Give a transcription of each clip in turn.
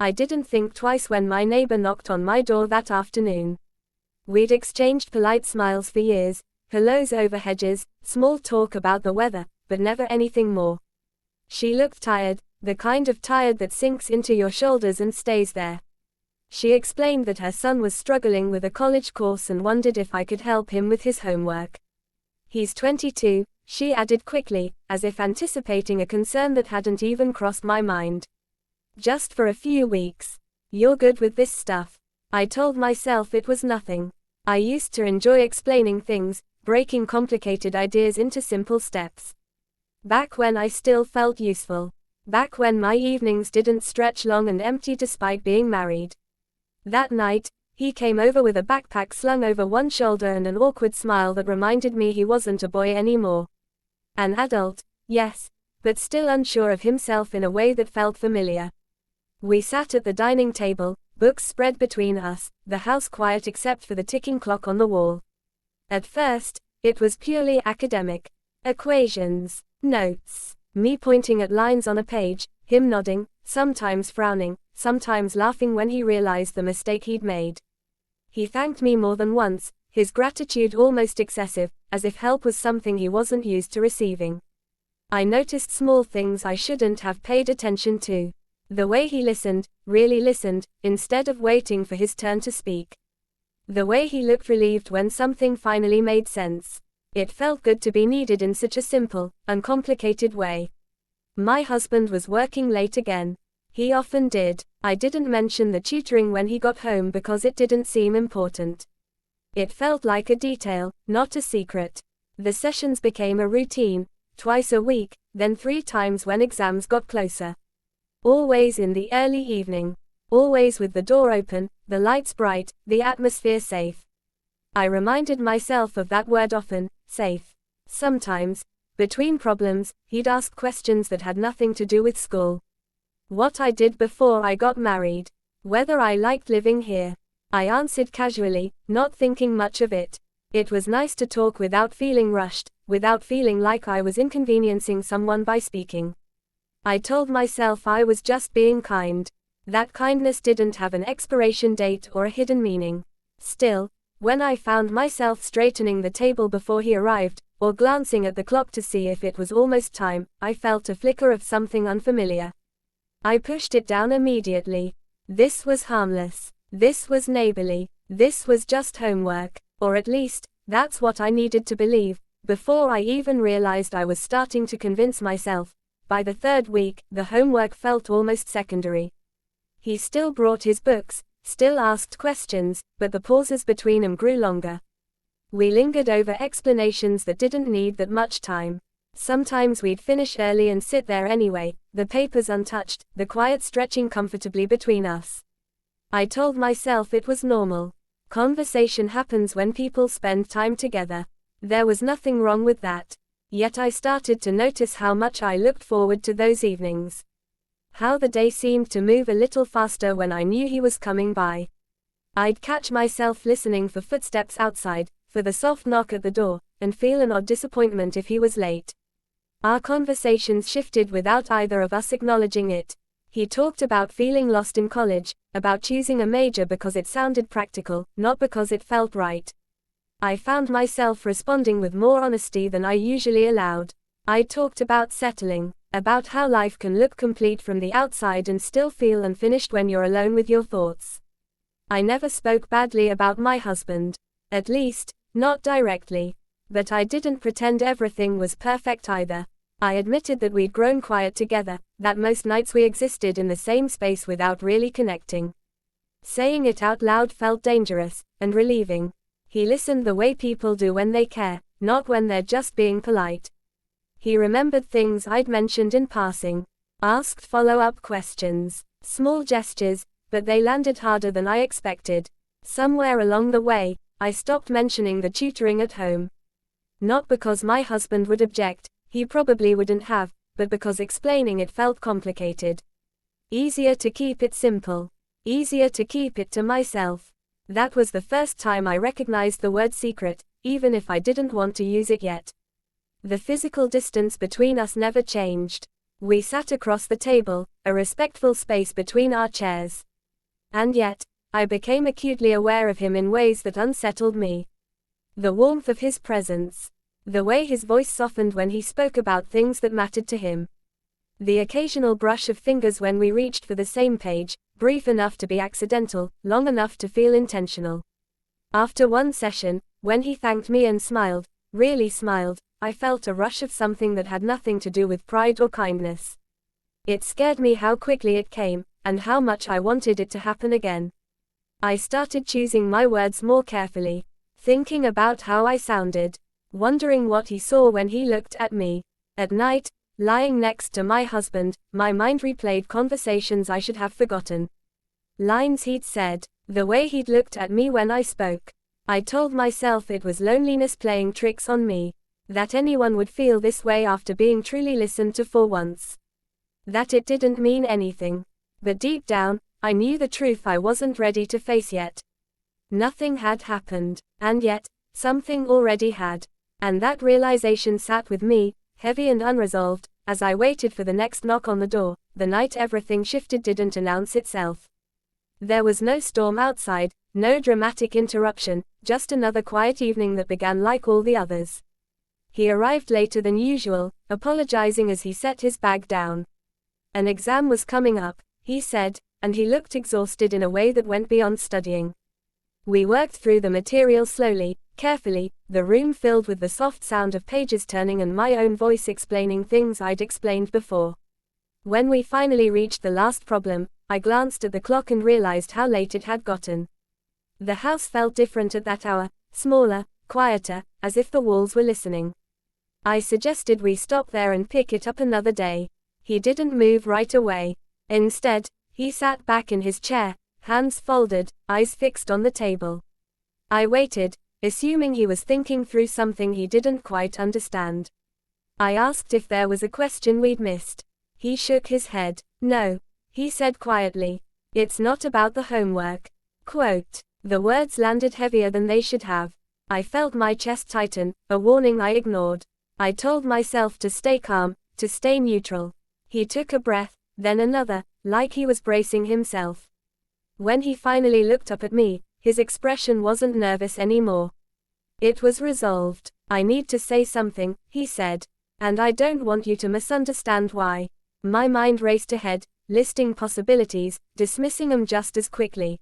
I didn't think twice when my neighbor knocked on my door that afternoon. We'd exchanged polite smiles for years, hellos over hedges, small talk about the weather, but never anything more. She looked tired, the kind of tired that sinks into your shoulders and stays there. She explained that her son was struggling with a college course and wondered if I could help him with his homework. He's 22, she added quickly, as if anticipating a concern that hadn't even crossed my mind. Just for a few weeks. You're good with this stuff. I told myself it was nothing. I used to enjoy explaining things, breaking complicated ideas into simple steps. Back when I still felt useful. Back when my evenings didn't stretch long and empty despite being married. That night, he came over with a backpack slung over one shoulder and an awkward smile that reminded me he wasn't a boy anymore. An adult, yes, but still unsure of himself in a way that felt familiar. We sat at the dining table, books spread between us, the house quiet except for the ticking clock on the wall. At first, it was purely academic. Equations, notes, me pointing at lines on a page, him nodding, sometimes frowning, sometimes laughing when he realized the mistake he'd made. He thanked me more than once, his gratitude almost excessive, as if help was something he wasn't used to receiving. I noticed small things I shouldn't have paid attention to. The way he listened, really listened, instead of waiting for his turn to speak. The way he looked relieved when something finally made sense. It felt good to be needed in such a simple, uncomplicated way. My husband was working late again. He often did. I didn't mention the tutoring when he got home because it didn't seem important. It felt like a detail, not a secret. The sessions became a routine, twice a week, then 3 times when exams got closer. Always in the early evening. Always with the door open, the lights bright, the atmosphere safe. I reminded myself of that word often, safe. Sometimes, between problems, he'd ask questions that had nothing to do with school. What I did before I got married. Whether I liked living here. I answered casually, not thinking much of it. It was nice to talk without feeling rushed, without feeling like I was inconveniencing someone by speaking. I told myself I was just being kind. That kindness didn't have an expiration date or a hidden meaning. Still, when I found myself straightening the table before he arrived, or glancing at the clock to see if it was almost time, I felt a flicker of something unfamiliar. I pushed it down immediately. This was harmless. This was neighborly. This was just homework. Or at least, that's what I needed to believe, before I even realized I was starting to convince myself. By the 3rd week, the homework felt almost secondary. He still brought his books, still asked questions, but the pauses between them grew longer. We lingered over explanations that didn't need that much time. Sometimes we'd finish early and sit there anyway, the papers untouched, the quiet stretching comfortably between us. I told myself it was normal. Conversation happens when people spend time together. There was nothing wrong with that. Yet I started to notice how much I looked forward to those evenings. How the day seemed to move a little faster when I knew he was coming by. I'd catch myself listening for footsteps outside, for the soft knock at the door, and feel an odd disappointment if he was late. Our conversations shifted without either of us acknowledging it. He talked about feeling lost in college, about choosing a major because it sounded practical, not because it felt right. I found myself responding with more honesty than I usually allowed. I talked about settling, about how life can look complete from the outside and still feel unfinished when you're alone with your thoughts. I never spoke badly about my husband. At least, not directly. But I didn't pretend everything was perfect either. I admitted that we'd grown quiet together, that most nights we existed in the same space without really connecting. Saying it out loud felt dangerous, and relieving. He listened the way people do when they care, not when they're just being polite. He remembered things I'd mentioned in passing. Asked follow-up questions. Small gestures, but they landed harder than I expected. Somewhere along the way, I stopped mentioning the tutoring at home. Not because my husband would object, he probably wouldn't have, but because explaining it felt complicated. Easier to keep it simple. Easier to keep it to myself. That was the first time I recognized the word secret, even if I didn't want to use it yet. The physical distance between us never changed. We sat across the table, a respectful space between our chairs. And yet, I became acutely aware of him in ways that unsettled me. The warmth of his presence. The way his voice softened when he spoke about things that mattered to him. The occasional brush of fingers when we reached for the same page, brief enough to be accidental, long enough to feel intentional. After one session, when he thanked me and smiled, really smiled, I felt a rush of something that had nothing to do with pride or kindness. It scared me how quickly it came, and how much I wanted it to happen again. I started choosing my words more carefully, thinking about how I sounded, wondering what he saw when he looked at me. At night, lying next to my husband, my mind replayed conversations I should have forgotten. Lines he'd said, the way he'd looked at me when I spoke. I told myself it was loneliness playing tricks on me. That anyone would feel this way after being truly listened to for once. That it didn't mean anything. But deep down, I knew the truth I wasn't ready to face yet. Nothing had happened, and yet, something already had. And that realization sat with me, heavy and unresolved, as I waited for the next knock on the door. The night everything shifted didn't announce itself. There was no storm outside, no dramatic interruption, just another quiet evening that began like all the others. He arrived later than usual, apologizing as he set his bag down. An exam was coming up, he said, and he looked exhausted in a way that went beyond studying. We worked through the material slowly, carefully, the room filled with the soft sound of pages turning and my own voice explaining things I'd explained before. When we finally reached the last problem, I glanced at the clock and realized how late it had gotten. The house felt different at that hour, smaller, quieter, as if the walls were listening. I suggested we stop there and pick it up another day. He didn't move right away. Instead, he sat back in his chair, hands folded, eyes fixed on the table. I waited, assuming he was thinking through something he didn't quite understand. I asked if there was a question we'd missed. He shook his head. No, he said quietly. It's not about the homework. Quote. The words landed heavier than they should have. I felt my chest tighten, a warning I ignored. I told myself to stay calm, to stay neutral. He took a breath, then another, like he was bracing himself. When he finally looked up at me, his expression wasn't nervous anymore. It was resolved. I need to say something, he said. And I don't want you to misunderstand why. My mind raced ahead, listing possibilities, dismissing them just as quickly.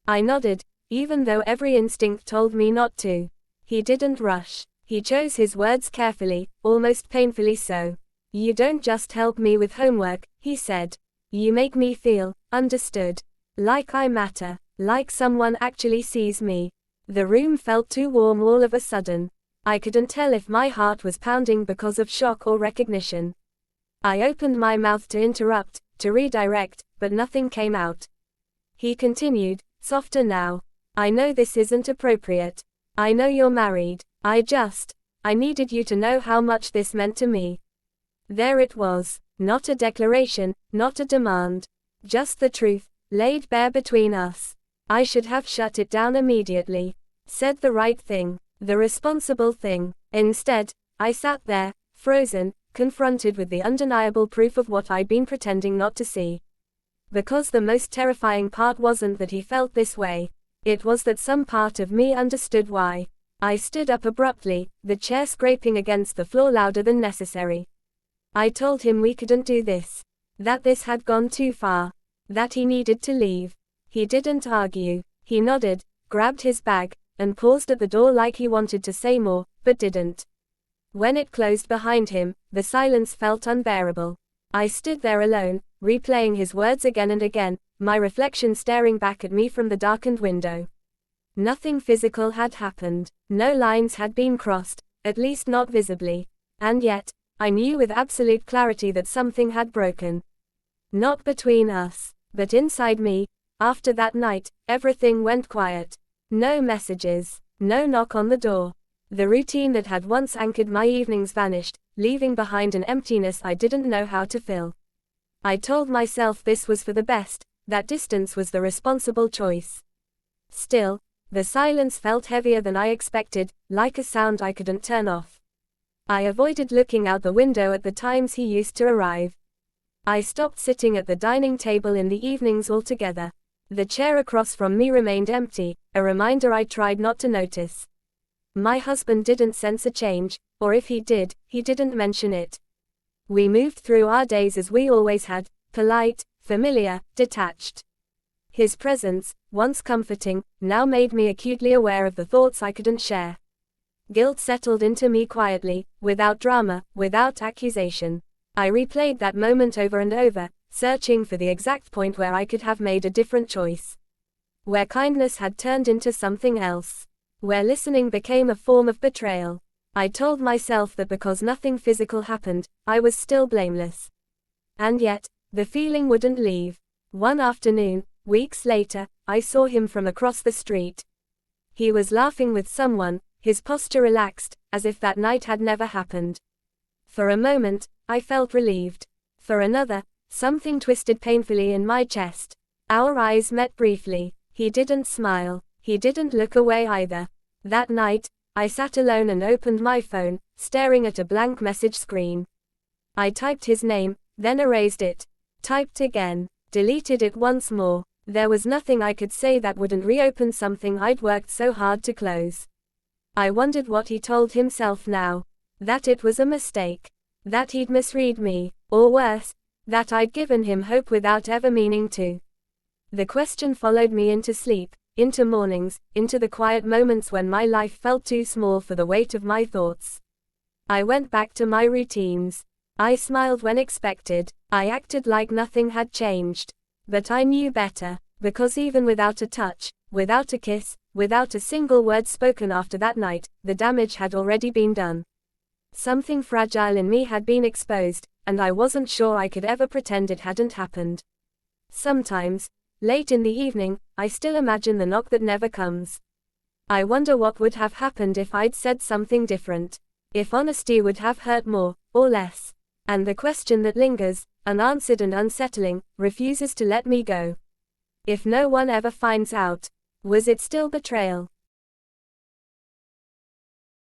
I nodded, even though every instinct told me not to. He didn't rush. He chose his words carefully, almost painfully so. You don't just help me with homework, he said. You make me feel understood. Like I matter. Like someone actually sees me. The room felt too warm all of a sudden. I couldn't tell if my heart was pounding because of shock or recognition. I opened my mouth to interrupt, to redirect, but nothing came out. He continued, softer now. I know this isn't appropriate. I know you're married. I needed you to know how much this meant to me. There it was. Not a declaration, not a demand. Just the truth, laid bare between us. I should have shut it down immediately. Said the right thing. The responsible thing. Instead, I sat there, frozen, confronted with the undeniable proof of what I'd been pretending not to see. Because the most terrifying part wasn't that he felt this way. It was that some part of me understood why. I stood up abruptly, the chair scraping against the floor louder than necessary. I told him we couldn't do this. That this had gone too far. That he needed to leave. He didn't argue. He nodded, grabbed his bag, and paused at the door like he wanted to say more, but didn't. When it closed behind him, the silence felt unbearable. I stood there alone, replaying his words again and again, my reflection staring back at me from the darkened window. Nothing physical had happened. No lines had been crossed, at least not visibly. And yet, I knew with absolute clarity that something had broken. Not between us, but inside me. After that night, everything went quiet. No messages, no knock on the door. The routine that had once anchored my evenings vanished, leaving behind an emptiness I didn't know how to fill. I told myself this was for the best, that distance was the responsible choice. Still, the silence felt heavier than I expected, like a sound I couldn't turn off. I avoided looking out the window at the times he used to arrive. I stopped sitting at the dining table in the evenings altogether. The chair across from me remained empty, a reminder I tried not to notice. My husband didn't sense a change, or if he did, he didn't mention it. We moved through our days as we always had, polite, familiar, detached. His presence, once comforting, now made me acutely aware of the thoughts I couldn't share. Guilt settled into me quietly, without drama, without accusation. I replayed that moment over and over, searching for the exact point where I could have made a different choice. Where kindness had turned into something else. Where listening became a form of betrayal. I told myself that because nothing physical happened, I was still blameless. And yet, the feeling wouldn't leave. One afternoon, weeks later, I saw him from across the street. He was laughing with someone, his posture relaxed, as if that night had never happened. For a moment, I felt relieved. For another, something twisted painfully in my chest. Our eyes met briefly. He didn't smile. He didn't look away either. That night, I sat alone and opened my phone, staring at a blank message screen. I typed his name, then erased it. Typed again. Deleted it once more. There was nothing I could say that wouldn't reopen something I'd worked so hard to close. I wondered what he told himself now. That it was a mistake. That he'd misread me. Or worse, that I'd given him hope without ever meaning to. The question followed me into sleep, into mornings, into the quiet moments when my life felt too small for the weight of my thoughts. I went back to my routines. I smiled when expected. I acted like nothing had changed. But I knew better, because even without a touch, without a kiss, without a single word spoken after that night, the damage had already been done. Something fragile in me had been exposed, and I wasn't sure I could ever pretend it hadn't happened. Sometimes, late in the evening, I still imagine the knock that never comes. I wonder what would have happened if I'd said something different. If honesty would have hurt more, or less. And the question that lingers, unanswered and unsettling, refuses to let me go. If no one ever finds out, was it still betrayal?